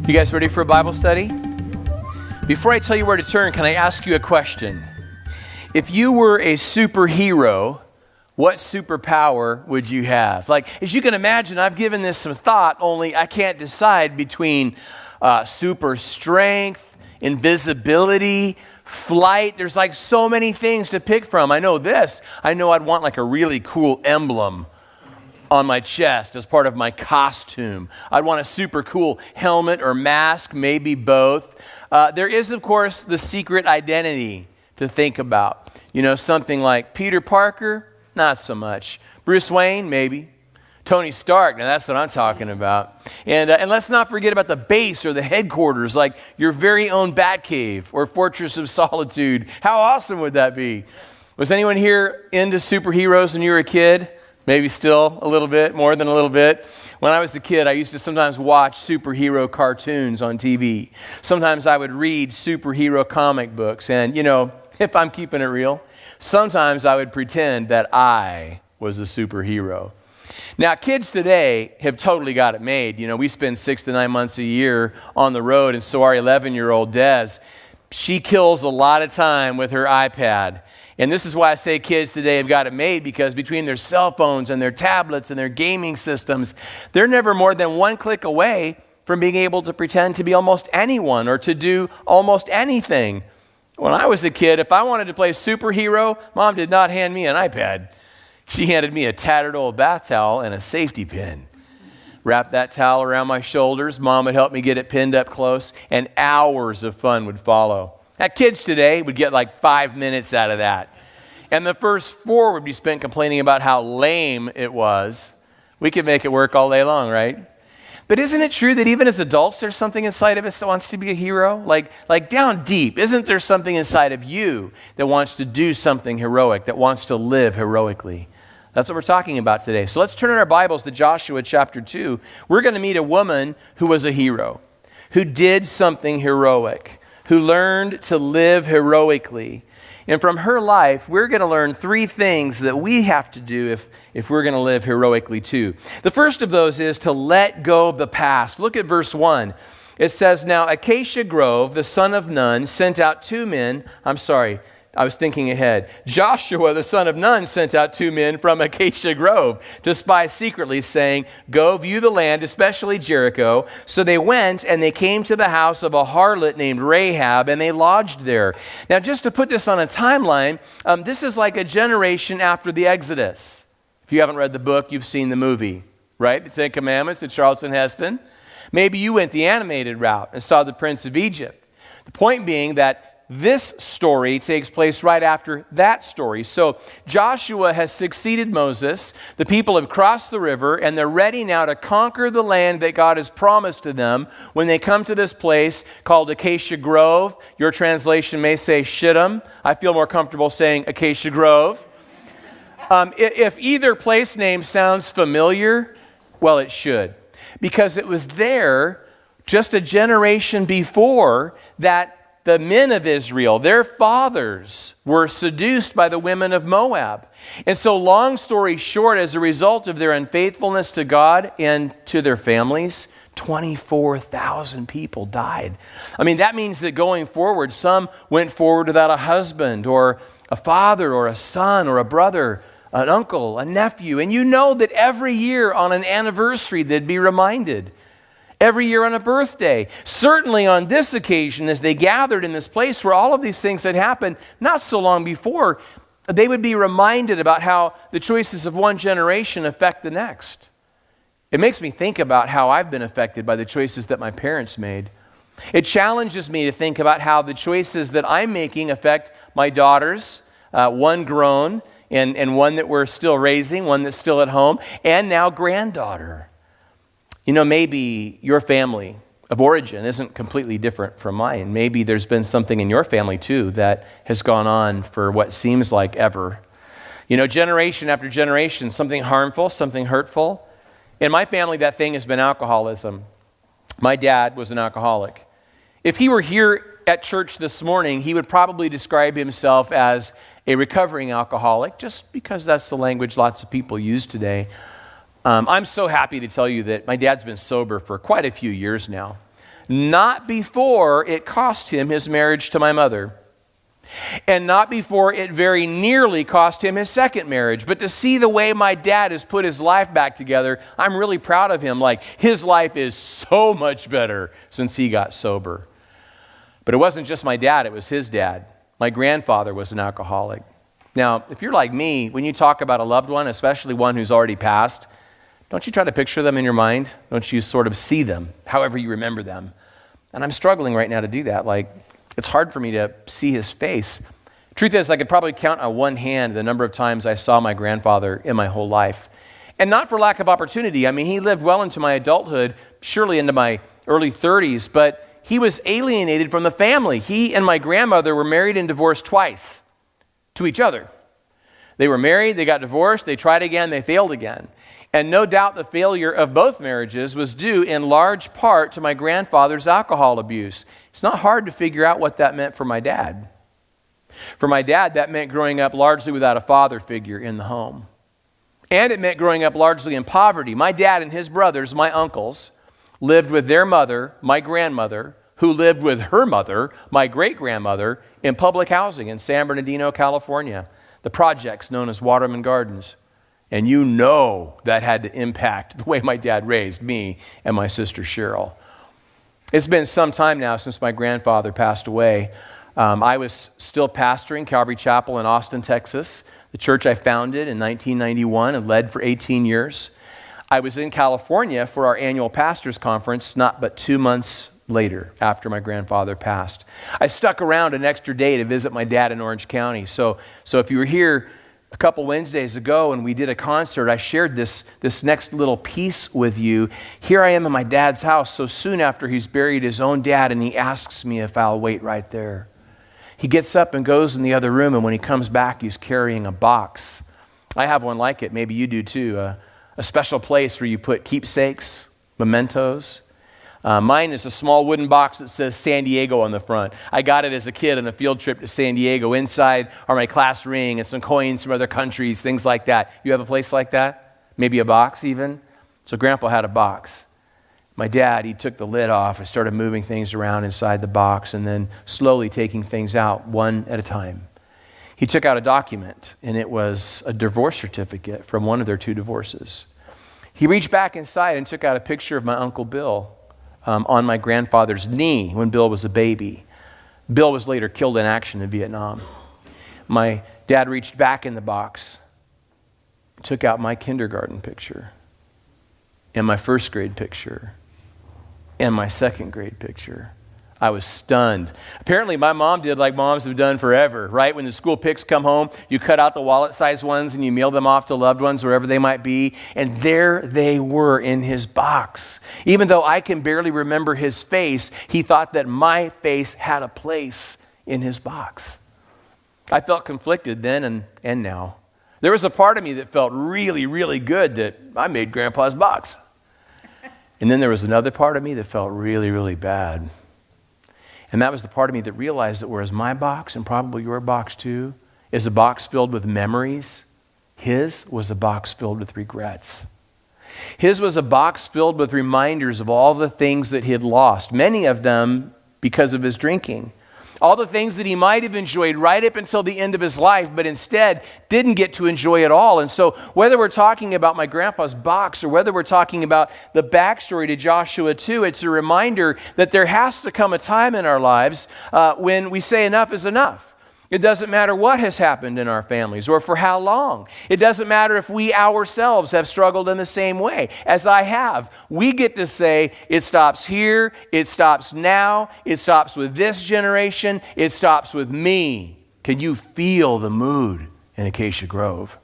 You guys ready for a Bible study? Before I tell you where to turn, can I ask you a question? If you were a superhero, what superpower would you have? Like, as you can imagine, I've given this some thought, only I can't decide between super strength, invisibility, flight. There's like so many things to pick from. I know this. I know I'd want like a really cool emblem on my chest as part of my costume. I'd want a super cool helmet or mask, maybe both. There is, of course, the secret identity to think about. You know, something like Peter Parker, not so much. Bruce Wayne, maybe. Tony Stark, now that's what I'm talking about. And let's not forget about the base or the headquarters, like your very own Batcave or Fortress of Solitude. How awesome would that be? Was anyone here into superheroes when you were a kid? Maybe still a little bit, more than a little bit. When I was a kid, I used to sometimes watch superhero cartoons on TV. Sometimes I would read superhero comic books. And, you know, if I'm keeping it real, sometimes I would pretend that I was a superhero. Now, kids today have totally got it made. You know, we spend 6 to 9 months a year on the road, and so our 11-year-old Des, she kills a lot of time with her iPad. And this is why I say kids today have got it made, because between their cell phones and their tablets and their gaming systems, they're never more than one click away from being able to pretend to be almost anyone or to do almost anything. When I was a kid, if I wanted to play superhero, Mom did not hand me an iPad. She handed me a tattered old bath towel and a safety pin. Wrap that towel around my shoulders. Mom would help me get it pinned up close, and hours of fun would follow. Now, kids today would get like 5 minutes out of that. And the first 4 would be spent complaining about how lame it was. We could make it work all day long, right? But isn't it true that even as adults, there's something inside of us that wants to be a hero? Like down deep, isn't there something inside of you that wants to do something heroic, that wants to live heroically? That's what we're talking about today. So let's turn in our Bibles to Joshua chapter 2. We're going to meet a woman who was a hero, who did something heroic, who learned to live heroically. And from her life, we're going to learn 3 things that we have to do if we're going to live heroically too. The first of those is to let go of the past. Look at verse 1. It says, "Now Acacia Grove, the son of Nun, sent out 2 men." I was thinking ahead. Joshua, the son of Nun, sent out 2 men from Acacia Grove to spy secretly, saying, "Go view the land, especially Jericho." So they went, and they came to the house of a harlot named Rahab, and they lodged there. Now, just to put this on a timeline, this is like a generation after the Exodus. If you haven't read the book, you've seen the movie, right? The 10 Commandments with Charlton Heston. Maybe you went the animated route and saw the Prince of Egypt. The point being that this story takes place right after that story. So Joshua has succeeded Moses. The people have crossed the river, and they're ready now to conquer the land that God has promised to them when they come to this place called Acacia Grove. Your translation may say Shittim. I feel more comfortable saying Acacia Grove. If either place name sounds familiar, well, it should. Because it was there just a generation before that the men of Israel, their fathers, were seduced by the women of Moab. And so, long story short, as a result of their unfaithfulness to God and to their families, 24,000 people died. I mean, that means that going forward, some went forward without a husband or a father or a son or a brother, an uncle, a nephew. And you know that every year on an anniversary, they'd be reminded. Every year on a birthday. Certainly on this occasion, as they gathered in this place where all of these things had happened not so long before, they would be reminded about how the choices of one generation affect the next. It makes me think about how I've been affected by the choices that my parents made. It challenges me to think about how the choices that I'm making affect my daughters, one grown and one that we're still raising, one that's still at home, and now granddaughter. You know, maybe your family of origin isn't completely different from mine. Maybe there's been something in your family too that has gone on for what seems like ever. You know, generation after generation, something harmful, something hurtful. In my family, that thing has been alcoholism. My dad was an alcoholic. If he were here at church this morning, he would probably describe himself as a recovering alcoholic, just because that's the language lots of people use today. I'm so happy to tell you that my dad's been sober for quite a few years now. not before it cost him his marriage to my mother, and not before it very nearly cost him his second marriage. But to see the way my dad has put his life back together, I'm really proud of him. Like, his life is so much better since he got sober. But it wasn't just my dad, it was his dad. My grandfather was an alcoholic. Now, if you're like me, when you talk about a loved one, especially one who's already passed, don't you try to picture them in your mind? Don't you sort of see them, however you remember them? And I'm struggling right now to do that. Like, it's hard for me to see his face. Truth is, I could probably count on one hand the number of times I saw my grandfather in my whole life. And not for lack of opportunity. I mean, he lived well into my adulthood, surely into my early 30s, but he was alienated from the family. He and my grandmother were married and divorced twice to each other. They were married, they got divorced, they tried again, they failed again. And no doubt the failure of both marriages was due in large part to my grandfather's alcohol abuse. It's not hard to figure out what that meant for my dad. For my dad, that meant growing up largely without a father figure in the home. And it meant growing up largely in poverty. My dad and his brothers, my uncles, lived with their mother, my grandmother, who lived with her mother, my great-grandmother, in public housing in San Bernardino, California, the projects known as Waterman Gardens. And you know that had to impact the way my dad raised me and my sister Cheryl. It's been some time now since my grandfather passed away. I was still pastoring Calvary Chapel in Austin, Texas, the church I founded in 1991 and led for 18 years. I was in California for our annual pastors conference not but 2 months later after my grandfather passed. I stuck around an extra day to visit my dad in Orange County. So if you were here a couple Wednesdays ago and we did a concert, I shared this next little piece with you. Here I am in my dad's house so soon after he's buried his own dad, and he asks me if I'll wait right there. He gets up and goes in the other room, and when he comes back, he's carrying a box. I have one like it. Maybe you do too. A special place where you put keepsakes, mementos. Mine is a small wooden box that says San Diego on the front. I got it as a kid on a field trip to San Diego. Inside are my class ring and some coins from other countries, things like that. You have a place like that? Maybe a box even? So Grandpa had a box. My dad, he took the lid off and started moving things around inside the box and then slowly taking things out one at a time. He took out a document, and it was a divorce certificate from one of their 2 divorces. He reached back inside and took out a picture of my Uncle Bill on my grandfather's knee when Bill was a baby. Bill was later killed in action in Vietnam. My dad reached back in the box, took out my kindergarten picture, and my first grade picture, and my second grade picture. I was stunned. Apparently my mom did like moms have done forever, right? When the school pics come home, you cut out the wallet-sized ones and you mail them off to loved ones wherever they might be. And there they were in his box. Even though I can barely remember his face, he thought that my face had a place in his box. I felt conflicted then and now. There was a part of me that felt really, really good that I made Grandpa's box. And then there was another part of me that felt really, really bad. And that was the part of me that realized that whereas my box, and probably your box too, is a box filled with memories, his was a box filled with regrets. His was a box filled with reminders of all the things that he had lost, many of them because of his drinking. All the things that he might have enjoyed right up until the end of his life, but instead didn't get to enjoy at all. And so whether we're talking about my grandpa's box or whether we're talking about the backstory to Joshua 2, it's a reminder that there has to come a time in our lives when we say enough is enough. It doesn't matter what has happened in our families or for how long. It doesn't matter if we ourselves have struggled in the same way as I have. We get to say it stops here, it stops now, it stops with this generation, it stops with me. Can you feel the mood in Acacia Grove?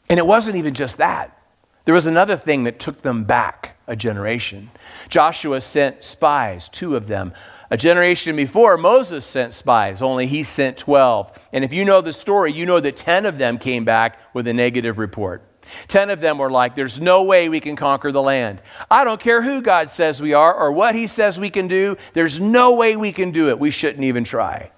And it wasn't even just that. There was another thing that took them back a generation. Joshua sent spies, 2 of them. A generation before, Moses sent spies, only he sent 12. And if you know the story, you know that 10 of them came back with a negative report. 10 of them were like, there's no way we can conquer the land. I don't care who God says we are or what he says we can do. There's no way we can do it. We shouldn't even try.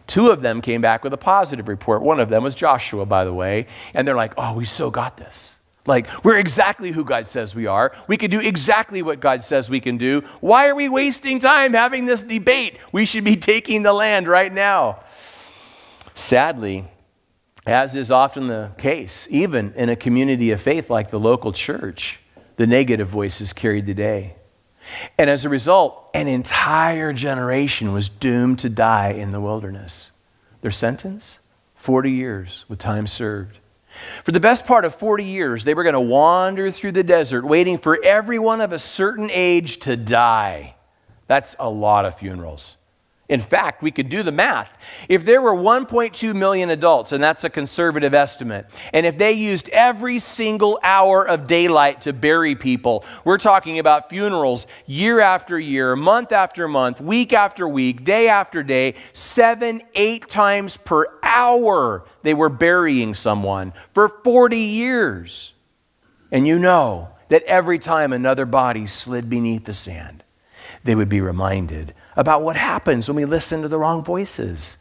2 of them came back with a positive report. One of them was Joshua, by the way. And they're like, oh, we so got this. Like, we're exactly who God says we are. We can do exactly what God says we can do. Why are we wasting time having this debate? We should be taking the land right now. Sadly, as is often the case, even in a community of faith like the local church, the negative voices carried the day. And as a result, an entire generation was doomed to die in the wilderness. Their sentence? 40 years with time served. For the best part of 40 years, they were going to wander through the desert waiting for everyone of a certain age to die. That's a lot of funerals. In fact, we could do the math. If there were 1.2 million adults, and that's a conservative estimate, and if they used every single hour of daylight to bury people, we're talking about funerals year after year, month after month, week after week, day after day, 7-8 times per hour they were burying someone for 40 years. And you know that every time another body slid beneath the sand, they would be reminded about what happens when we listen to the wrong voices.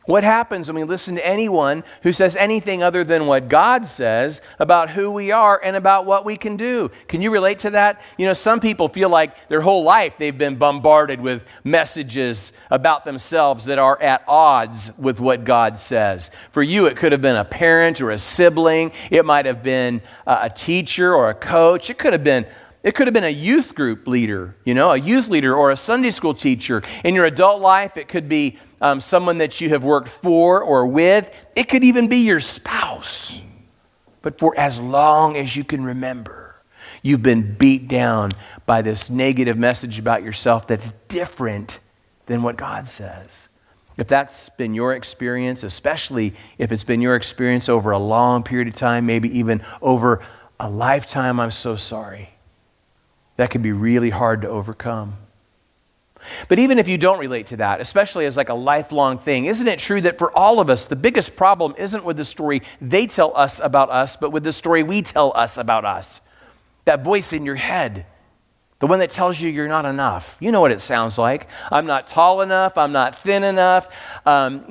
What happens when we listen to anyone who says anything other than what God says about who we are and about what we can do? Can you relate to that? You know, some people feel like their whole life they've been bombarded with messages about themselves that are at odds with what God says. For you, it could have been a parent or a sibling. It might have been a teacher or a coach. It could have been a youth group leader, a youth leader or a Sunday school teacher. In your adult life, it could be someone that you have worked for or with. It could even be your spouse. But for as long as you can remember, you've been beat down by this negative message about yourself that's different than what God says. If that's been your experience, especially if it's been your experience over a long period of time, maybe even over a lifetime, I'm so sorry. That can be really hard to overcome. But even if you don't relate to that, especially as like a lifelong thing, isn't it true that for all of us, the biggest problem isn't with the story they tell us about us, but with the story we tell us about us? That voice in your head, the one that tells you you're not enough. You know what it sounds like. I'm not tall enough. I'm not thin enough. I'm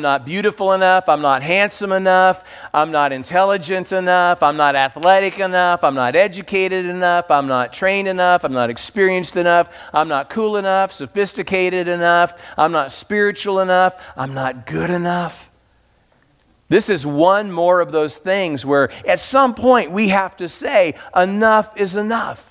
not beautiful enough. I'm not handsome enough. I'm not intelligent enough. I'm not athletic enough. I'm not educated enough. I'm not trained enough. I'm not experienced enough. I'm not cool enough, sophisticated enough. I'm not spiritual enough. I'm not good enough. This is one more of those things where at some point we have to say, enough is enough.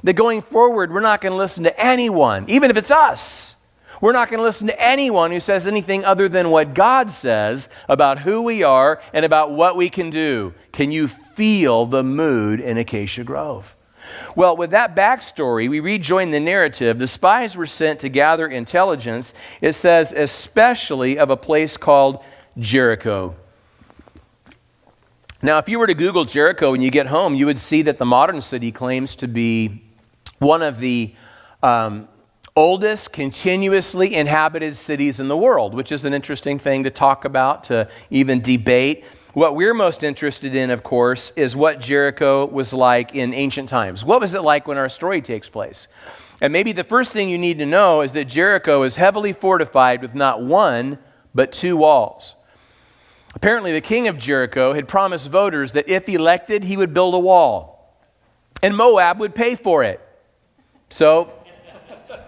That going forward, we're not going to listen to anyone, even if it's us. We're not going to listen to anyone who says anything other than what God says about who we are and about what we can do. Can you feel the mood in Acacia Grove? Well, with that backstory, we rejoin the narrative. The spies were sent to gather intelligence. It says, especially of a place called Jericho. Now, if you were to Google Jericho when you get home, you would see that the modern city claims to be one of the oldest continuously inhabited cities in the world, which is an interesting thing to talk about, to even debate. What we're most interested in, of course, is what Jericho was like in ancient times. What was it like when our story takes place? And maybe the first thing you need to know is that Jericho is heavily fortified with not one, but 2 walls. Apparently, the king of Jericho had promised voters that if elected, he would build a wall. And Moab would pay for it. So,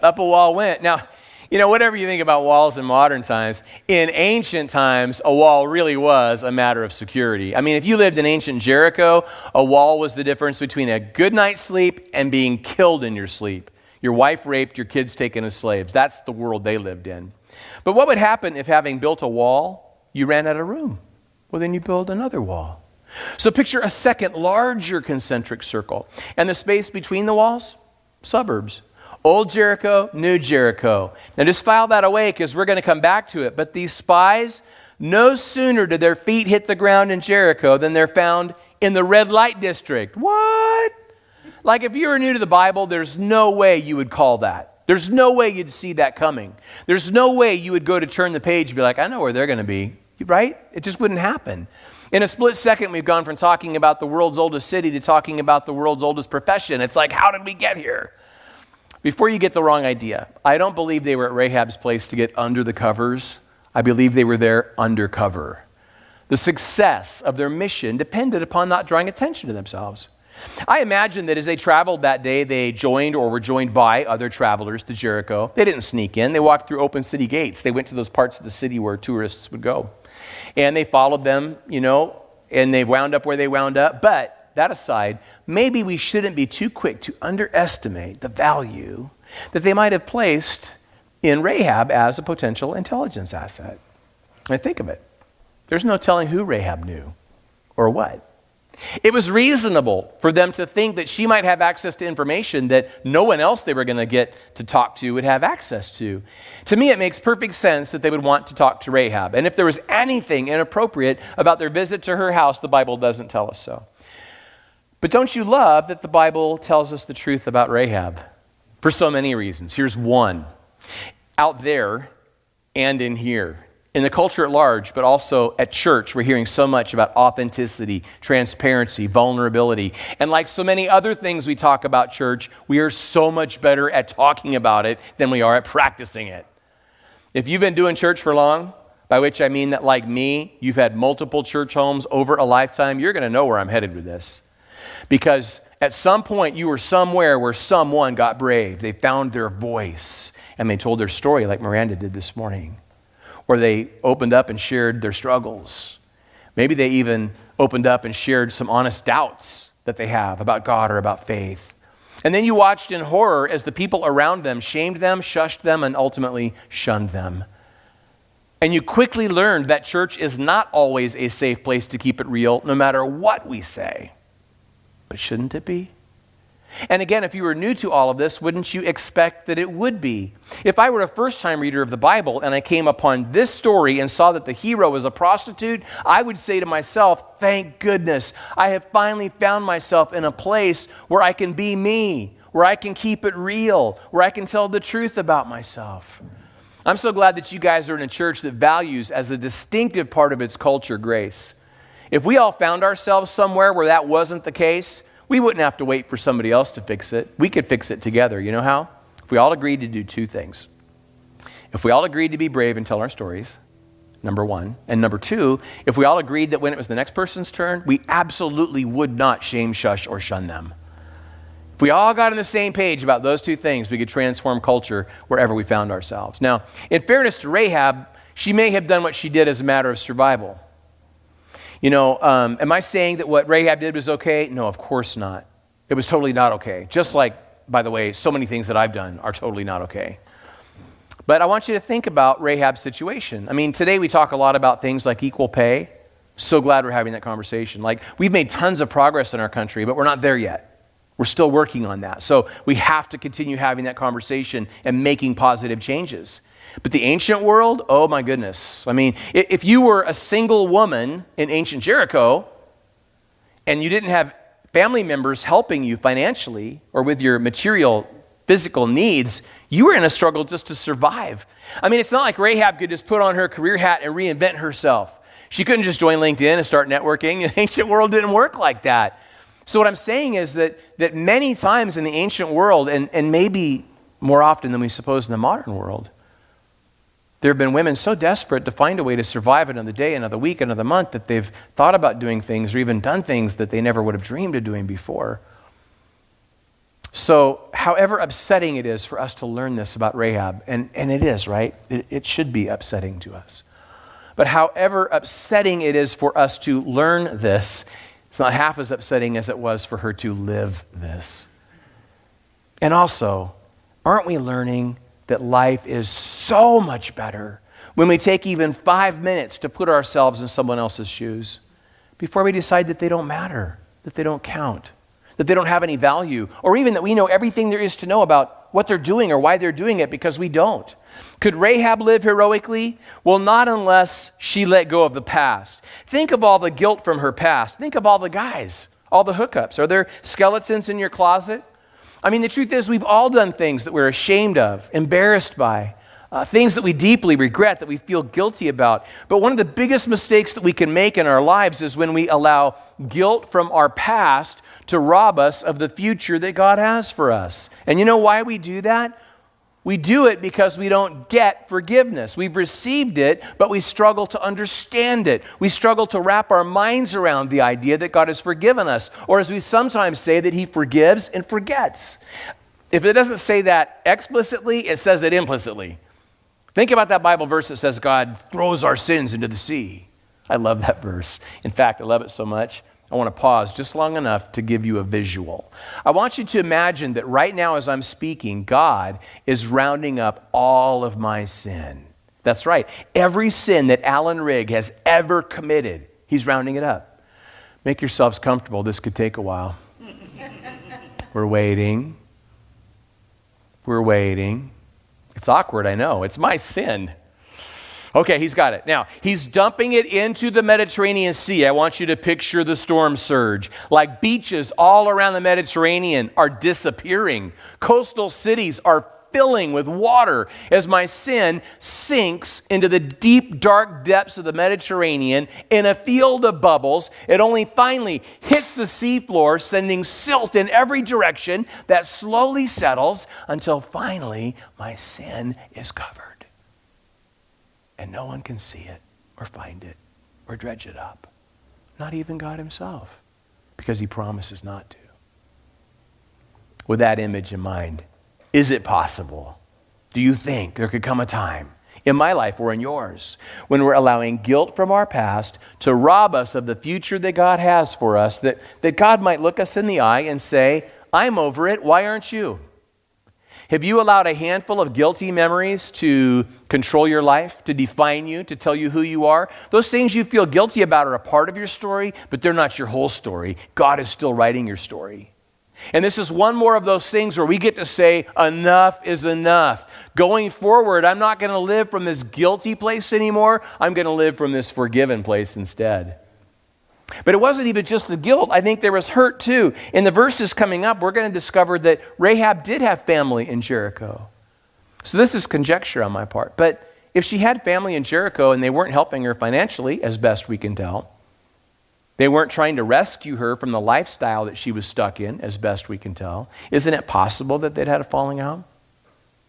up a wall went. Now, whatever you think about walls in modern times, in ancient times, a wall really was a matter of security. I mean, if you lived in ancient Jericho, a wall was the difference between a good night's sleep and being killed in your sleep. Your wife raped, your kids taken as slaves. That's the world they lived in. But what would happen if, having built a wall, you ran out of room? Well, then you build another wall. So picture a second larger concentric circle. And the space between the walls? Suburbs. Old Jericho, New Jericho. Now just file that away because we're going to come back to it. But these spies, no sooner did their feet hit the ground in Jericho than they're found in the red light district. What? Like if you were new to the Bible, there's no way you would call that. There's no way you'd see that coming. There's no way you would go to turn the page and be like, I know where they're going to be. Right? It just wouldn't happen. In a split second, we've gone from talking about the world's oldest city to talking about the world's oldest profession. It's like, how did we get here? Before you get the wrong idea, I don't believe they were at Rahab's place to get under the covers. I believe they were there undercover. The success of their mission depended upon not drawing attention to themselves. I imagine that as they traveled that day, they joined or were joined by other travelers to Jericho. They didn't sneak in. They walked through open city gates. They went to those parts of the city where tourists would go. And they followed them, and they wound up where they wound up. But that aside, maybe we shouldn't be too quick to underestimate the value that they might have placed in Rahab as a potential intelligence asset. Think of it. There's no telling who Rahab knew or what. It was reasonable for them to think that she might have access to information that no one else they were going to get to talk to would have access to. To me, it makes perfect sense that they would want to talk to Rahab. And if there was anything inappropriate about their visit to her house, the Bible doesn't tell us so. But don't you love that the Bible tells us the truth about Rahab? For so many reasons. Here's one. Out there and in here. In the culture at large, but also at church, we're hearing so much about authenticity, transparency, vulnerability. And like so many other things we talk about church, we are so much better at talking about it than we are at practicing it. If you've been doing church for long, by which I mean that like me, you've had multiple church homes over a lifetime, you're going to know where I'm headed with this. Because at some point you were somewhere where someone got brave. They found their voice and they told their story like Miranda did this morning. Or they opened up and shared their struggles. Maybe they even opened up and shared some honest doubts that they have about God or about faith. And then you watched in horror as the people around them shamed them, shushed them, and ultimately shunned them. And you quickly learned that church is not always a safe place to keep it real, no matter what we say. But shouldn't it be? And again, if you were new to all of this, wouldn't you expect that it would be? If I were a first-time reader of the Bible and I came upon this story and saw that the hero was a prostitute, I would say to myself, thank goodness, I have finally found myself in a place where I can be me, where I can keep it real, where I can tell the truth about myself. I'm so glad that you guys are in a church that values as a distinctive part of its culture grace. If we all found ourselves somewhere where that wasn't the case, we wouldn't have to wait for somebody else to fix it. We could fix it together. You know how? If we all agreed to do two things. If we all agreed to be brave and tell our stories, number one. And number two, if we all agreed that when it was the next person's turn, we absolutely would not shame, shush, or shun them. If we all got on the same page about those two things, we could transform culture wherever we found ourselves. Now, in fairness to Rahab, she may have done what she did as a matter of survival. Am I saying that what Rahab did was okay? No, of course not. It was totally not okay. Just like, by the way, so many things that I've done are totally not okay. But I want you to think about Rahab's situation. I mean, today we talk a lot about things like equal pay. So glad we're having that conversation. Like, we've made tons of progress in our country, but we're not there yet. We're still working on that. So we have to continue having that conversation and making positive changes. But the ancient world, oh my goodness. I mean, if you were a single woman in ancient Jericho and you didn't have family members helping you financially or with your material, physical needs, you were in a struggle just to survive. I mean, it's not like Rahab could just put on her career hat and reinvent herself. She couldn't just join LinkedIn and start networking. The ancient world didn't work like that. So what I'm saying is that many times in the ancient world, and maybe more often than we suppose in the modern world, there have been women so desperate to find a way to survive another day, another week, another month, that they've thought about doing things or even done things that they never would have dreamed of doing before. So however upsetting it is for us to learn this about Rahab, and it is, right? It should be upsetting to us. But however upsetting it is for us to learn this, it's not half as upsetting as it was for her to live this. And also, aren't we learning that life is so much better when we take even 5 minutes to put ourselves in someone else's shoes before we decide that they don't matter, that they don't count, that they don't have any value, or even that we know everything there is to know about what they're doing or why they're doing it, because we don't. Could Rahab live heroically? Well, not unless she let go of the past. Think of all the guilt from her past. Think of all the guys, all the hookups. Are there skeletons in your closet? I mean, the truth is we've all done things that we're ashamed of, embarrassed by, things that we deeply regret, that we feel guilty about. But one of the biggest mistakes that we can make in our lives is when we allow guilt from our past to rob us of the future that God has for us. And you know why we do that? We do it because we don't get forgiveness. We've received it, but we struggle to understand it. We struggle to wrap our minds around the idea that God has forgiven us, or as we sometimes say, that he forgives and forgets. If it doesn't say that explicitly, it says it implicitly. Think about that Bible verse that says God throws our sins into the sea. I love that verse. In fact, I love it so much, I want to pause just long enough to give you a visual. I want you to imagine that right now as I'm speaking, God is rounding up all of my sin. That's right. Every sin that Allen Rigg has ever committed, he's rounding it up. Make yourselves comfortable. This could take a while. We're waiting. We're waiting. It's awkward, I know. It's my sin. Okay, he's got it. Now, he's dumping it into the Mediterranean Sea. I want you to picture the storm surge. Like beaches all around the Mediterranean are disappearing. Coastal cities are filling with water as my sin sinks into the deep, dark depths of the Mediterranean in a field of bubbles. It only finally hits the seafloor, sending silt in every direction that slowly settles until finally my sin is covered. And no one can see it or find it or dredge it up. Not even God himself, because he promises not to. With that image in mind, is it possible? Do you think there could come a time in my life or in yours when we're allowing guilt from our past to rob us of the future that God has for us, that God might look us in the eye and say, I'm over it, why aren't you? Have you allowed a handful of guilty memories to control your life, to define you, to tell you who you are? Those things you feel guilty about are a part of your story, but they're not your whole story. God is still writing your story. And this is one more of those things where we get to say, enough is enough. Going forward, I'm not going to live from this guilty place anymore. I'm going to live from this forgiven place instead. But it wasn't even just the guilt. I think there was hurt too. In the verses coming up, we're going to discover that Rahab did have family in Jericho. So this is conjecture on my part. But if she had family in Jericho and they weren't helping her financially, as best we can tell, they weren't trying to rescue her from the lifestyle that she was stuck in, as best we can tell, isn't it possible that they'd had a falling out?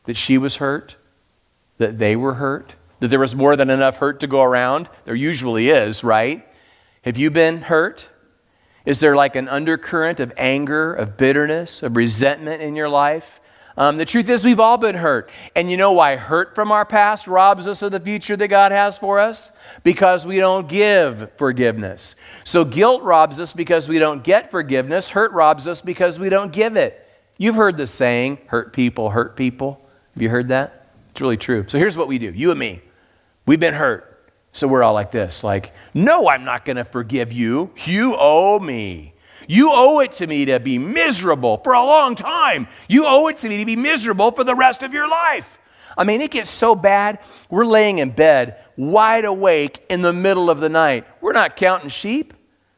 That she was hurt? That they were hurt? That there was more than enough hurt to go around? There usually is, right? Have you been hurt? Is there like an undercurrent of anger, of bitterness, of resentment in your life? The truth is we've all been hurt. And you know why hurt from our past robs us of the future that God has for us? Because we don't give forgiveness. So guilt robs us because we don't get forgiveness. Hurt robs us because we don't give it. You've heard the saying, hurt people hurt people. Have you heard that? It's really true. So here's what we do, you and me. We've been hurt. So we're all like this, like, no, I'm not going to forgive you. You owe me. You owe it to me to be miserable for a long time. You owe it to me to be miserable for the rest of your life. I mean, it gets so bad, we're laying in bed, wide awake in the middle of the night. We're not counting sheep.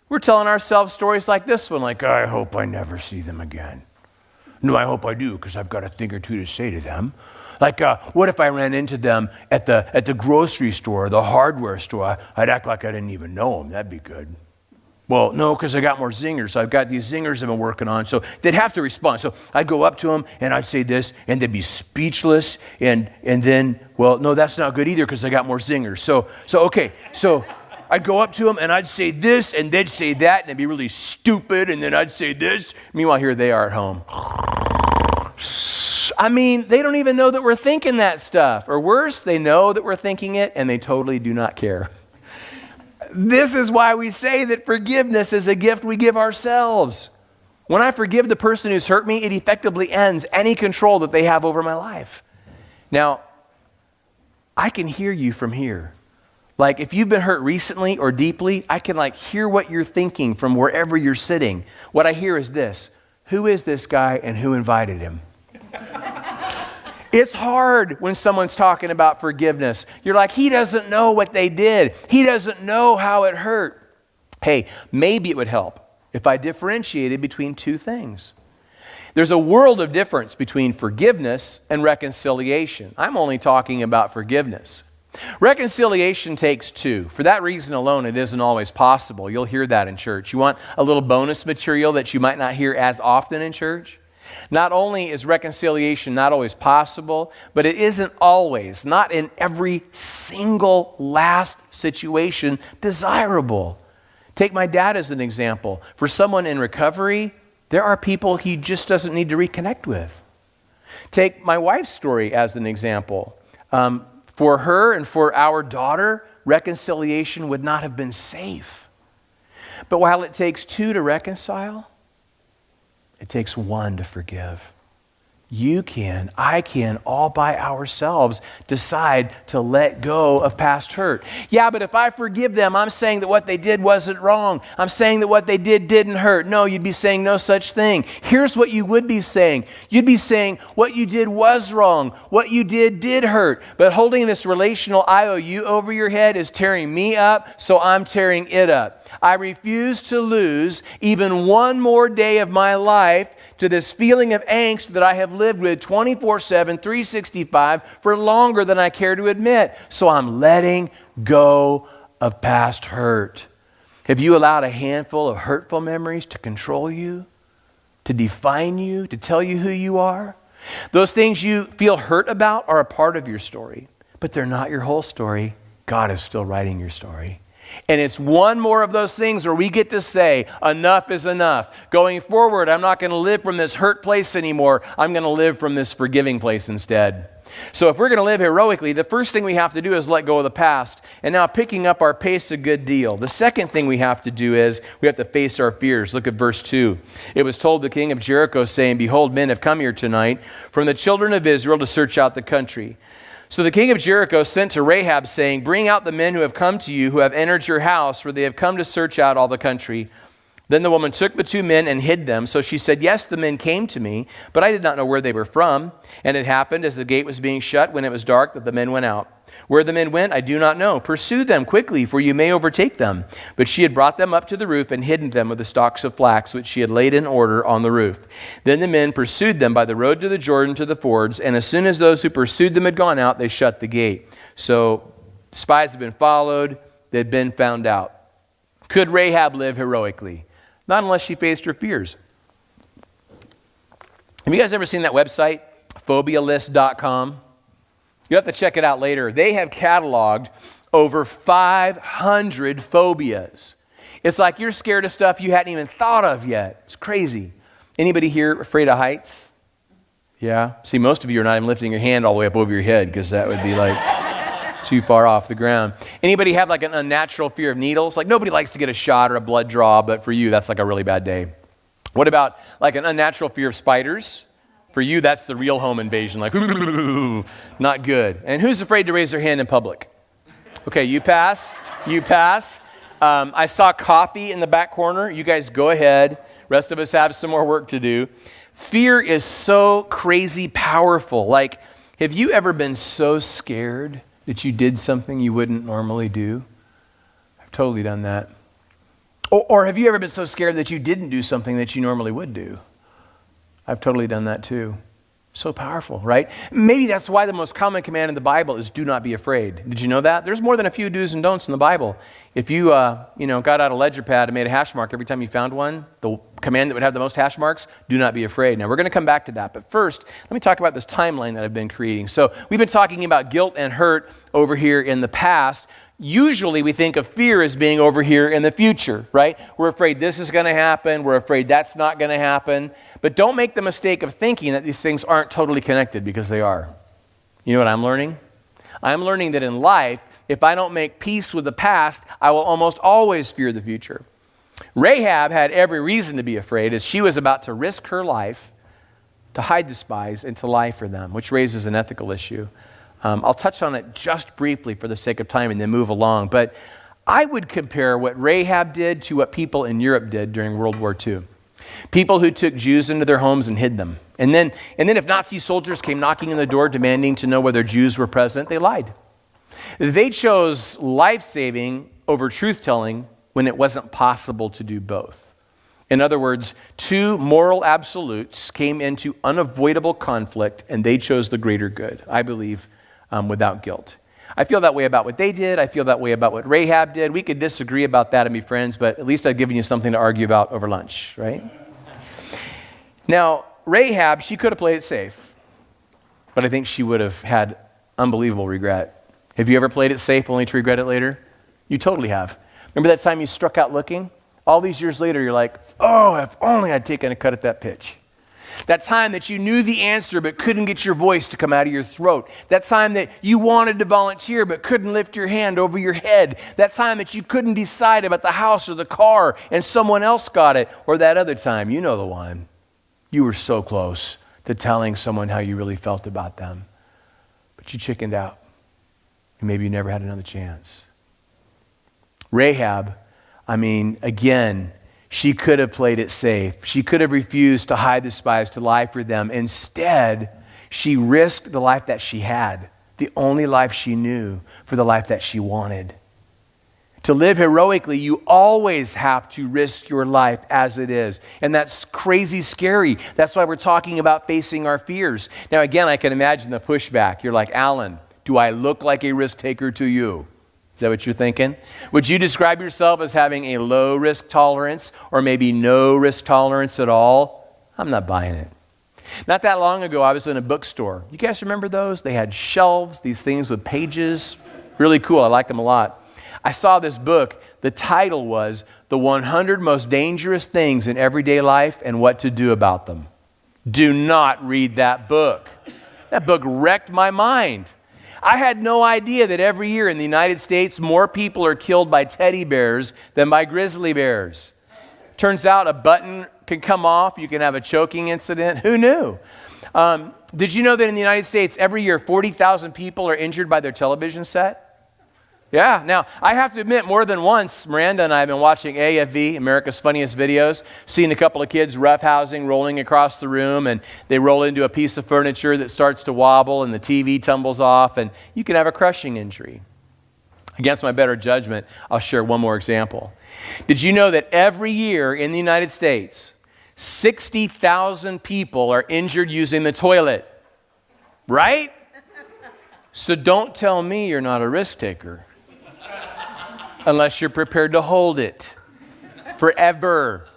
We're telling ourselves stories like this one, like, I hope I never see them again. No, I hope I do, because I've got a thing or two to say to them. Like, what if I ran into them at the grocery store, the hardware store? I'd act like I didn't even know them. That'd be good. Well, no, because I got more zingers. I've got these zingers I've been working on. So they'd have to respond. So I'd go up to them, and I'd say this, and they'd be speechless. And then, well, no, that's not good either because I got more zingers. So I'd go up to them, and I'd say this, and they'd say that, and it'd be really stupid. And then I'd say this. Meanwhile, here they are at home. I mean, they don't even know that we're thinking that stuff. Or worse, they know that we're thinking it and they totally do not care. This is why we say that forgiveness is a gift we give ourselves. When I forgive the person who's hurt me, it effectively ends any control that they have over my life. Now, I can hear you from here. Like if you've been hurt recently or deeply, I can like hear what you're thinking from wherever you're sitting. What I hear is this: who is this guy and who invited him? It's hard when someone's talking about forgiveness. You're like, he doesn't know what they did. He doesn't know how it hurt. Hey, maybe it would help if I differentiated between two things. There's a world of difference between forgiveness and reconciliation. I'm only talking about forgiveness. Reconciliation takes two. For that reason alone, it isn't always possible. You'll hear that in church. You want a little bonus material that you might not hear as often in church? Not only is reconciliation not always possible, but it isn't always, not in every single last situation, desirable. Take my dad as an example. For someone in recovery, there are people he just doesn't need to reconnect with. Take my wife's story as an example. For her and for our daughter, reconciliation would not have been safe. But while it takes two to reconcile, it takes one to forgive. You can, I can, all by ourselves decide to let go of past hurt. Yeah, but if I forgive them, I'm saying that what they did wasn't wrong. I'm saying that what they did didn't hurt. No, you'd be saying no such thing. Here's what you would be saying. You'd be saying what you did was wrong. What you did hurt. But holding this relational IOU over your head is tearing me up, so I'm tearing it up. I refuse to lose even one more day of my life to this feeling of angst that I have lived with 24/7, 365 for longer than I care to admit. So I'm letting go of past hurt. Have you allowed a handful of hurtful memories to control you, to define you, to tell you who you are? Those things you feel hurt about are a part of your story, but they're not your whole story. God is still writing your story. And it's one more of those things where we get to say, enough is enough. Going forward, I'm not going to live from this hurt place anymore. I'm going to live from this forgiving place instead. So if we're going to live heroically, the first thing we have to do is let go of the past. And now picking up our pace a good deal. The second thing we have to do is we have to face our fears. Look at verse 2. It was told the king of Jericho, saying, behold, men have come here tonight from the children of Israel to search out the country. So the king of Jericho sent to Rahab, saying, bring out the men who have come to you, who have entered your house, for they have come to search out all the country. Then the woman took the two men and hid them. So she said, yes, the men came to me, but I did not know where they were from. And it happened, as the gate was being shut, when it was dark, that the men went out. Where the men went, I do not know. Pursue them quickly, for you may overtake them. But she had brought them up to the roof and hidden them with the stalks of flax, which she had laid in order on the roof. Then the men pursued them by the road to the Jordan to the fords, and as soon as those who pursued them had gone out, they shut the gate. So spies had been followed, they'd been found out. Could Rahab live heroically? Not unless she faced her fears. Have you guys ever seen that website, phobialist.com? You have to check it out later. They have cataloged over 500 phobias. It's like you're scared of stuff you hadn't even thought of yet. It's crazy. Anybody here afraid of heights? Yeah? See, most of you are not even lifting your hand all the way up over your head because that would be like too far off the ground. Anybody have like an unnatural fear of needles? Like nobody likes to get a shot or a blood draw, but for you, that's like a really bad day. What about like an unnatural fear of spiders? For you, that's the real home invasion, like, not good. And who's afraid to raise their hand in public? Okay, you pass. I saw coffee in the back corner. You guys go ahead. Rest of us have some more work to do. Fear is so crazy powerful. Like, have you ever been so scared that you did something you wouldn't normally do? I've totally done that. Or have you ever been so scared that you didn't do something that you normally would do? I've totally done that too. So powerful, right? Maybe that's why the most common command in the Bible is do not be afraid. Did you know that? There's more than a few do's and don'ts in the Bible. If you, got out a ledger pad and made a hash mark every time you found one, the command that would have the most hash marks, do not be afraid. Now, we're going to come back to that. But first, let me talk about this timeline that I've been creating. So we've been talking about guilt and hurt over here in the past. Usually we think of fear as being over here in the future, right? We're afraid this is going to happen. We're afraid that's not going to happen. But don't make the mistake of thinking that these things aren't totally connected, because they are. You know what I'm learning? I'm learning that in life, if I don't make peace with the past, I will almost always fear the future. Rahab had every reason to be afraid, as she was about to risk her life to hide the spies and to lie for them, which raises an ethical issue. I'll touch on it just briefly for the sake of time and then move along. But I would compare what Rahab did to what people in Europe did during World War II. People who took Jews into their homes and hid them. And then if Nazi soldiers came knocking on the door demanding to know whether Jews were present, they lied. They chose life-saving over truth-telling when it wasn't possible to do both. In other words, two moral absolutes came into unavoidable conflict, and they chose the greater good, I believe, without guilt. I feel that way about what they did. I feel that way about what Rahab did. We could disagree about that and be friends, but at least I've given you something to argue about over lunch, right? Now, Rahab, she could have played it safe, but I think she would have had unbelievable regret. Have you ever played it safe only to regret it later? You totally have. Remember that time you struck out looking? All these years later, you're like, oh, if only I'd taken a cut at that pitch. That time that you knew the answer but couldn't get your voice to come out of your throat. That time that you wanted to volunteer but couldn't lift your hand over your head. That time that you couldn't decide about the house or the car and someone else got it. Or that other time, you know the one. You were so close to telling someone how you really felt about them. But you chickened out. And maybe you never had another chance. Rahab, again, she could have played it safe. She could have refused to hide the spies, to lie for them. Instead, she risked the life that she had, the only life she knew, for the life that she wanted. To live heroically, you always have to risk your life as it is. And that's crazy scary. That's why we're talking about facing our fears. Now, again, I can imagine the pushback. You're like, Allen, do I look like a risk taker to you? Is that what you're thinking? Would you describe yourself as having a low risk tolerance or maybe no risk tolerance at all? I'm not buying it. Not that long ago, I was in a bookstore. You guys remember those? They had shelves, these things with pages. Really cool. I liked them a lot. I saw this book. The title was The 100 Most Dangerous Things in Everyday Life and What to Do About Them. Do not read that book. That book wrecked my mind. I had no idea that every year in the United States, more people are killed by teddy bears than by grizzly bears. Turns out a button can come off. You can have a choking incident. Who knew? Did you know that in the United States, every year, 40,000 people are injured by their television set? Yeah. Now, I have to admit, more than once, Miranda and I have been watching AFV, America's Funniest Videos, seeing a couple of kids roughhousing, rolling across the room, and they roll into a piece of furniture that starts to wobble, and the TV tumbles off, and you can have a crushing injury. Against my better judgment, I'll share one more example. Did you know that every year in the United States, 60,000 people are injured using the toilet? Right? So don't tell me you're not a risk taker. Unless you're prepared to hold it forever.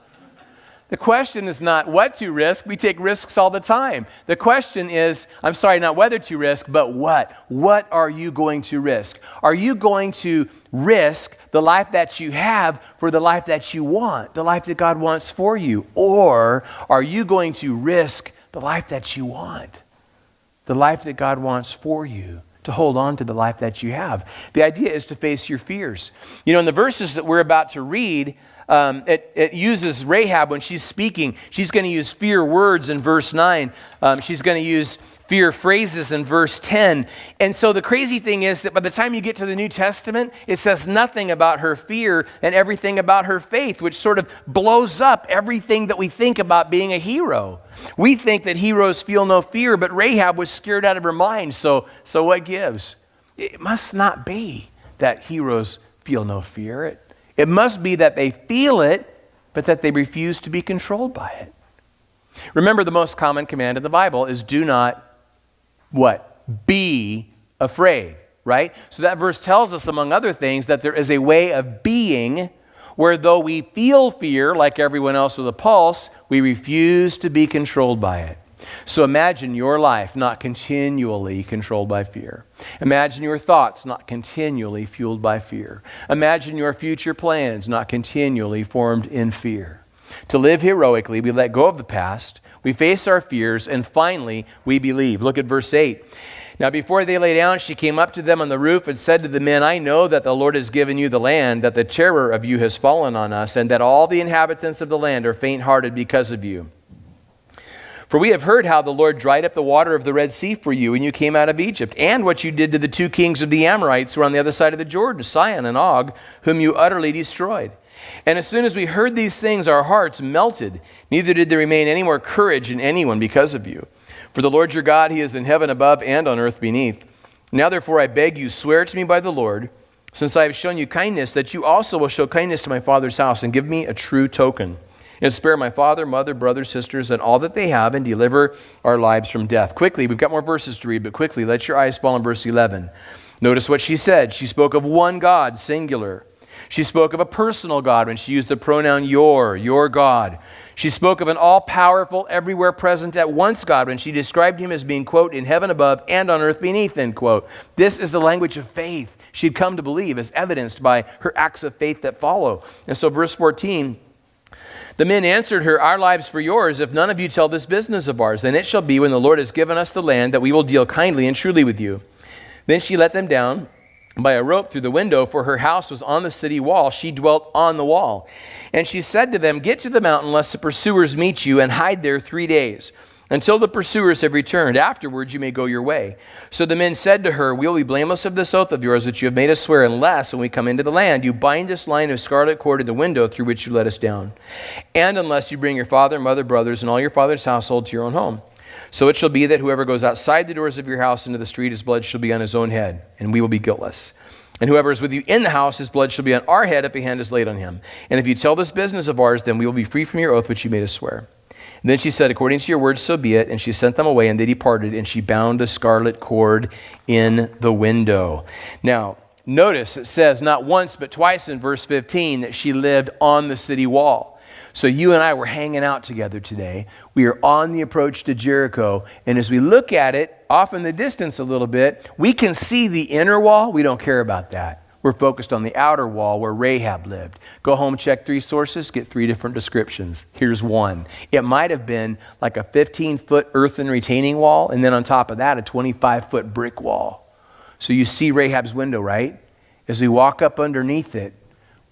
The question is not what to risk. We take risks all the time. The question is, not whether to risk, but what. What are you going to risk? Are you going to risk the life that you have for the life that you want, the life that God wants for you? Or are you going to risk the life that you want, the life that God wants for you, to hold on to the life that you have? The idea is to face your fears. You know, in the verses that we're about to read, it uses Rahab when she's speaking. She's going to use fear words in verse 9. She's going to use fear phrases in verse 10. And so the crazy thing is that by the time you get to the New Testament, it says nothing about her fear and everything about her faith, which sort of blows up everything that we think about being a hero. We think that heroes feel no fear, but Rahab was scared out of her mind. So what gives? It must not be that heroes feel no fear. It must be that they feel it, but that they refuse to be controlled by it. Remember, the most common command in the Bible is do not, what? Be afraid, right? So that verse tells us, among other things, that there is a way of being where though we feel fear, like everyone else with a pulse, we refuse to be controlled by it. So imagine your life not continually controlled by fear. Imagine your thoughts not continually fueled by fear. Imagine your future plans not continually formed in fear. To live heroically, we let go of the past, we face our fears, and finally, we believe. Look at verse 8. Now before they lay down, she came up to them on the roof and said to the men, I know that the Lord has given you the land, that the terror of you has fallen on us, and that all the inhabitants of the land are faint-hearted because of you. For we have heard how the Lord dried up the water of the Red Sea for you when you came out of Egypt, and what you did to the two kings of the Amorites who were on the other side of the Jordan, Sihon and Og, whom you utterly destroyed. And as soon as we heard these things, our hearts melted. Neither did there remain any more courage in anyone because of you. For the Lord your God, he is in heaven above and on earth beneath. Now therefore I beg you, swear to me by the Lord, since I have shown you kindness, that you also will show kindness to my father's house, and give me a true token. And spare my father, mother, brothers, sisters, and all that they have, and deliver our lives from death. Quickly, we've got more verses to read, but quickly, let your eyes fall on verse 11. Notice what she said. She spoke of one God, singular. She spoke of a personal God when she used the pronoun your God. She spoke of an all-powerful, everywhere present at once God when she described him as being, quote, in heaven above and on earth beneath, end quote. This is the language of faith she'd come to believe, as evidenced by her acts of faith that follow. And so verse 14, the men answered her, our lives for yours, if none of you tell this business of ours. Then it shall be when the Lord has given us the land that we will deal kindly and truly with you. Then she let them down by a rope through the window, for her house was on the city wall. She dwelt on the wall. And she said to them, get to the mountain lest the pursuers meet you, and hide there 3 days, until the pursuers have returned. Afterwards you may go your way. So the men said to her, we will be blameless of this oath of yours which you have made us swear, unless when we come into the land you bind this line of scarlet cord to the window through which you let us down, and unless you bring your father, mother, brothers, and all your father's household to your own home. So it shall be that whoever goes outside the doors of your house into the street, his blood shall be on his own head, and we will be guiltless. And whoever is with you in the house, his blood shall be on our head if a hand is laid on him. And if you tell this business of ours, then we will be free from your oath which you made us swear. And then she said, according to your words, so be it. And she sent them away, and they departed, and she bound the scarlet cord in the window. Now, notice it says not once but twice in verse 15 that she lived on the city wall. So you and I were hanging out together today. We are on the approach to Jericho. And as we look at it, off in the distance a little bit, we can see the inner wall. We don't care about that. We're focused on the outer wall where Rahab lived. Go home, check 3 sources, get 3 different descriptions. Here's one. It might have been like a 15-foot earthen retaining wall, and then on top of that, a 25-foot brick wall. So you see Rahab's window, right? As we walk up underneath it,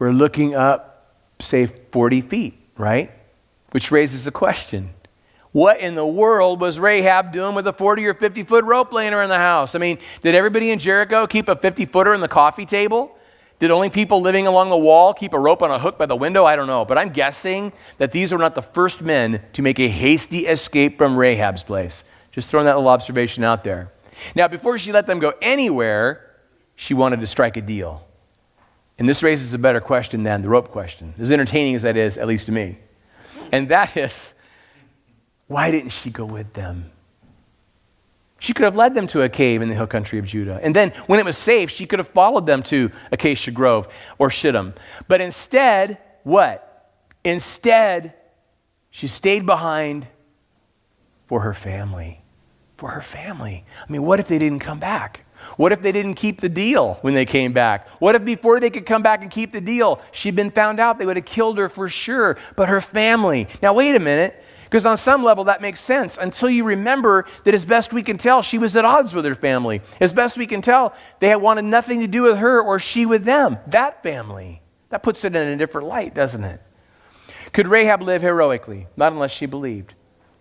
we're looking up, say, 40 feet. Right? Which raises a question. What in the world was Rahab doing with a 40 or 50-foot rope laying around the house? I mean, did everybody in Jericho keep a 50-footer in the coffee table? Did only people living along the wall keep a rope on a hook by the window? I don't know. But I'm guessing that these were not the first men to make a hasty escape from Rahab's place. Just throwing that little observation out there. Now, before she let them go anywhere, she wanted to strike a deal. And this raises a better question than the rope question, as entertaining as that is, at least to me. And that is, why didn't she go with them? She could have led them to a cave in the hill country of Judah. And then when it was safe, she could have followed them to Acacia Grove or Shittim. But instead, what? Instead, she stayed behind for her family. For her family. I mean, what if they didn't come back? What if they didn't keep the deal when they came back? What if before they could come back and keep the deal, she'd been found out, they would have killed her for sure. But her family. Now, wait a minute, because on some level that makes sense until you remember that as best we can tell, she was at odds with her family. As best we can tell, they had wanted nothing to do with her or she with them. That family. That puts it in a different light, doesn't it? Could Rahab live heroically? Not unless she believed.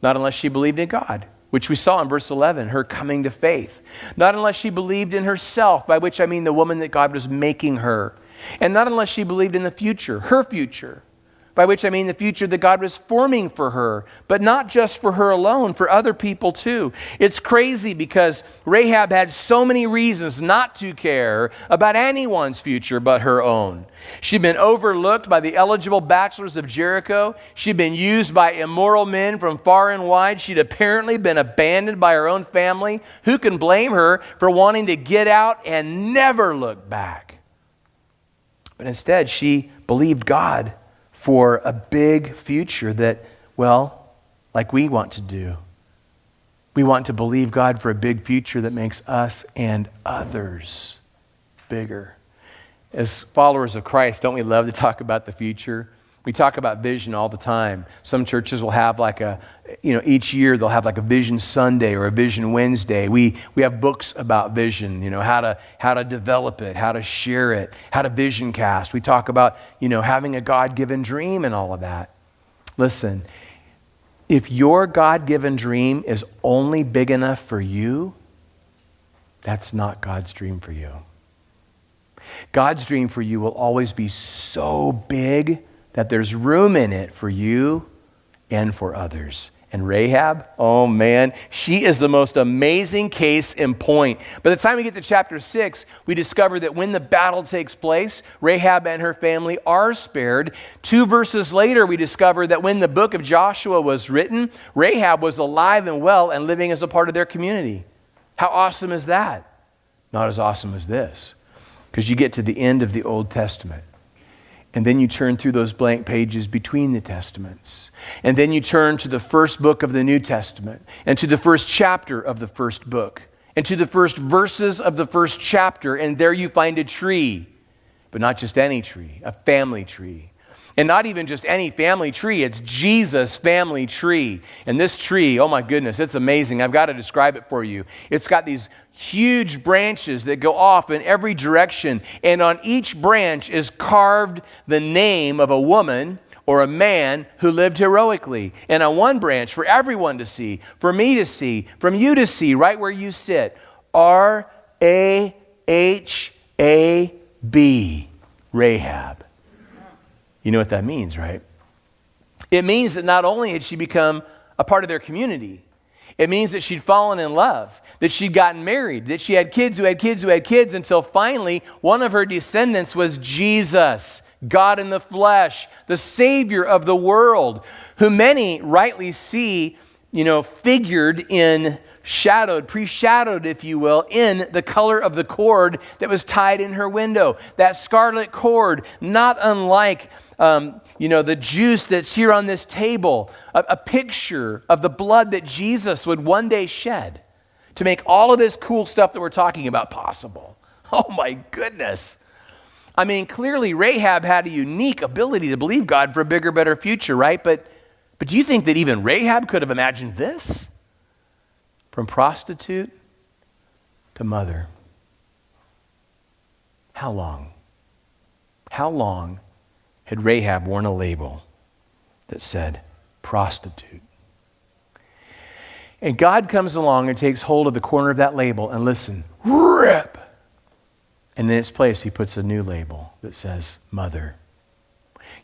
Not unless she believed in God, which we saw in verse 11, her coming to faith. Not unless she believed in herself, by which I mean the woman that God was making her. And not unless she believed in the future, her future, by which I mean the future that God was forming for her, but not just for her alone, for other people too. It's crazy because Rahab had so many reasons not to care about anyone's future but her own. She'd been overlooked by the eligible bachelors of Jericho. She'd been used by immoral men from far and wide. She'd apparently been abandoned by her own family. Who can blame her for wanting to get out and never look back? But instead, she believed God for a big future that, well, like we want to do. We want to believe God for a big future that makes us and others bigger. As followers of Christ, don't we love to talk about the future? We talk about vision all the time. Some churches will have each year they'll have like a Vision Sunday or a Vision Wednesday. We have books about vision, how to develop it, how to share it, how to vision cast. We talk about, having a God-given dream and all of that. Listen, if your God-given dream is only big enough for you, that's not God's dream for you. God's dream for you will always be so big that there's room in it for you and for others. And Rahab, oh man, she is the most amazing case in point. By the time we get to chapter 6, we discover that when the battle takes place, Rahab and her family are spared. 2 verses later, we discover that when the book of Joshua was written, Rahab was alive and well and living as a part of their community. How awesome is that? Not as awesome as this. Because you get to the end of the Old Testament. And then you turn through those blank pages between the testaments. And then you turn to the first book of the New Testament and to the first chapter of the first book and to the first verses of the first chapter. And there you find a tree, but not just any tree, a family tree. And not even just any family tree, it's Jesus' family tree. And this tree, oh my goodness, it's amazing. I've got to describe it for you. It's got these huge branches that go off in every direction. And on each branch is carved the name of a woman or a man who lived heroically. And on one branch, for everyone to see, for me to see, from you to see, right where you sit, R-A-H-A-B, Rahab. You know what that means, right? It means that not only had she become a part of their community, it means that she'd fallen in love, that she'd gotten married, that she had kids who had kids who had kids, until finally one of her descendants was Jesus, God in the flesh, the Savior of the world, who many rightly see, figured in pre-shadowed, if you will, in the color of the cord that was tied in her window. That scarlet cord, not unlike the juice that's here on this table, a picture of the blood that Jesus would one day shed to make all of this cool stuff that we're talking about possible. Oh my goodness. I mean, clearly Rahab had a unique ability to believe God for a bigger, better future, right? But do you think that even Rahab could have imagined this? From prostitute to mother. How long? How long had Rahab worn a label that said prostitute? And God comes along and takes hold of the corner of that label and listen, rip! And in its place, he puts a new label that says mother.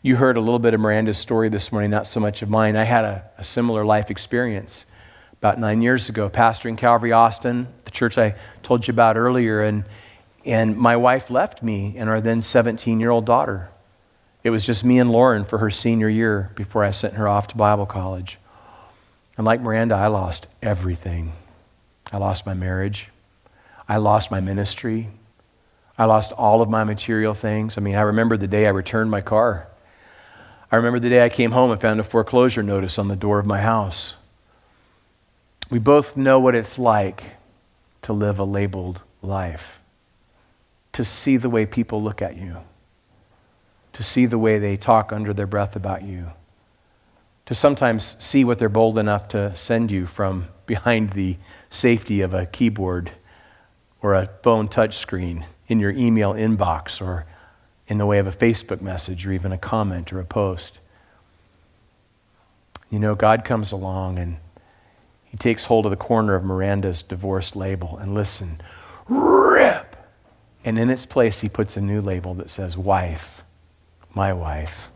You heard a little bit of Miranda's story this morning, not so much of mine. I had a similar life experience about 9 years ago, pastoring Calvary Austin, the church I told you about earlier, and my wife left me and our then 17-year-old daughter. It was just me and Lauren for her senior year before I sent her off to Bible college. And like Miranda, I lost everything. I lost my marriage. I lost my ministry. I lost all of my material things. I mean, I remember the day I returned my car. I remember the day I came home and found a foreclosure notice on the door of my house. We both know what it's like to live a labeled life, to see the way people look at you, to see the way they talk under their breath about you, to sometimes see what they're bold enough to send you from behind the safety of a keyboard or a phone touchscreen in your email inbox or in the way of a Facebook message or even a comment or a post. God comes along and he takes hold of the corner of Miranda's divorced label and listen, rip! And in its place, he puts a new label that says wife, my wife.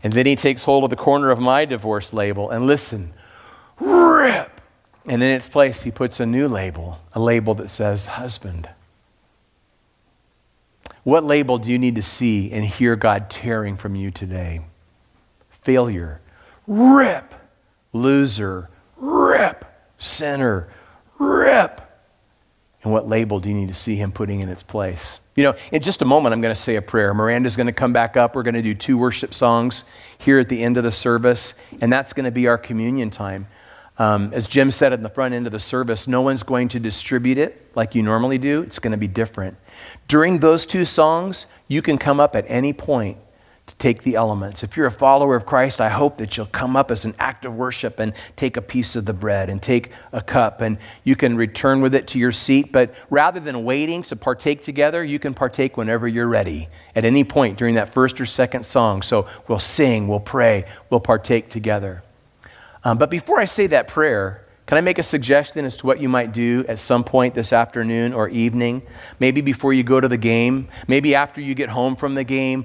And then he takes hold of the corner of my divorced label and listen, rip! And in its place, he puts a new label, a label that says husband. What label do you need to see and hear God tearing from you today? Failure, rip! Loser, rip! Sinner, rip! And what label do you need to see him putting in its place? In just a moment, I'm going to say a prayer. Miranda's going to come back up. We're going to do 2 worship songs here at the end of the service, and that's going to be our communion time. As Jim said at the front end of the service, no one's going to distribute it like you normally do. It's going to be different. During those 2 songs, you can come up at any point to take the elements. If you're a follower of Christ, I hope that you'll come up as an act of worship and take a piece of the bread and take a cup, and you can return with it to your seat. But rather than waiting to partake together, you can partake whenever you're ready, at any point during that first or second song. So we'll sing, we'll pray, we'll partake together. But before I say that prayer, can I make a suggestion as to what you might do at some point this afternoon or evening? Maybe before you go to the game, maybe after you get home from the game.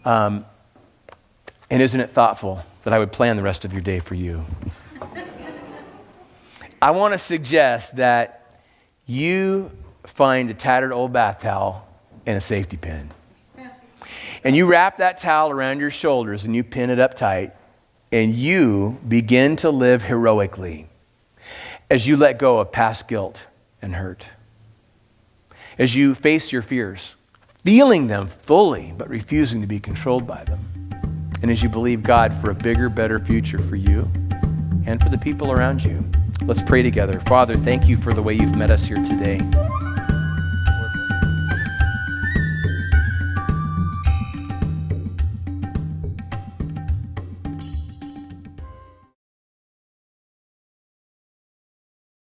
And isn't it thoughtful that I would plan the rest of your day for you? I want to suggest that you find a tattered old bath towel and a safety pin. And you wrap that towel around your shoulders and you pin it up tight, and you begin to live heroically as you let go of past guilt and hurt. As you face your fears feeling them fully, but refusing to be controlled by them. And as you believe God for a bigger, better future for you and for the people around you, let's pray together. Father, thank you for the way you've met us here today.